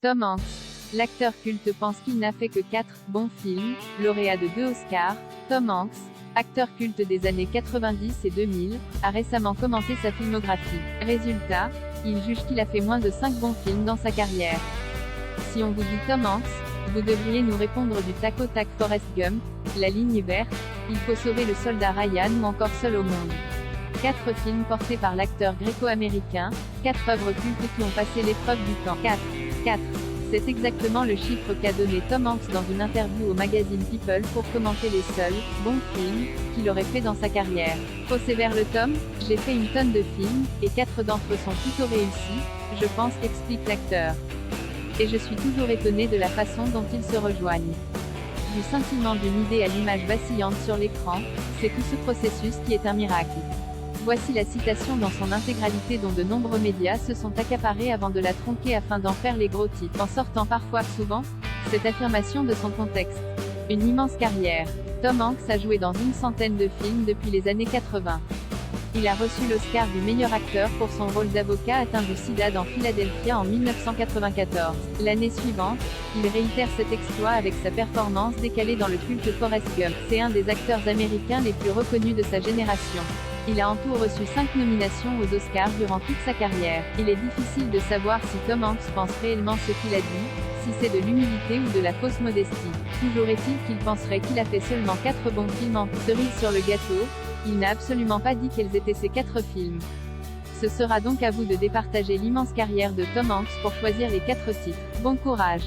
Tom Hanks. L'acteur culte pense qu'il n'a fait que 4 bons films, lauréat de 2 Oscars. Tom Hanks, acteur culte des années 90 et 2000, a récemment commenté sa filmographie. Résultat, il juge qu'il a fait moins de 5 bons films dans sa carrière. Si on vous dit Tom Hanks, vous devriez nous répondre du tac au tac Forrest Gump, La ligne verte, Il faut sauver le soldat Ryan ou encore Seul au monde. 4 films portés par l'acteur gréco-américain, 4 œuvres cultes qui ont passé l'épreuve du temps. 4. C'est exactement le chiffre qu'a donné Tom Hanks dans une interview au magazine People pour commenter les seuls bons films qu'il aurait fait dans sa carrière. Trop sévère le Tom? J'ai fait une tonne de films, et 4 d'entre eux sont plutôt réussis, je pense, explique l'acteur. Et je suis toujours étonné de la façon dont ils se rejoignent. Du scintillement d'une idée à l'image vacillante sur l'écran, c'est tout ce processus qui est un miracle. Voici la citation dans son intégralité dont de nombreux médias se sont accaparés avant de la tronquer afin d'en faire les gros titres, en sortant parfois, souvent, cette affirmation de son contexte. Une immense carrière. Tom Hanks a joué dans une centaine de films depuis les années 80. Il a reçu l'Oscar du meilleur acteur pour son rôle d'avocat atteint du sida dans Philadelphia en 1994. L'année suivante, il réitère cet exploit avec sa performance décalée dans le culte Forrest Gump. C'est un des acteurs américains les plus reconnus de sa génération. Il a en tout reçu 5 nominations aux Oscars durant toute sa carrière. Il est difficile de savoir si Tom Hanks pense réellement ce qu'il a dit, si c'est de l'humilité ou de la fausse modestie. Toujours est-il qu'il penserait qu'il a fait seulement 4 bons films en cerise sur le gâteau. Il n'a absolument pas dit quels étaient ces 4 films. Ce sera donc à vous de départager l'immense carrière de Tom Hanks pour choisir les 4 titres. Bon courage!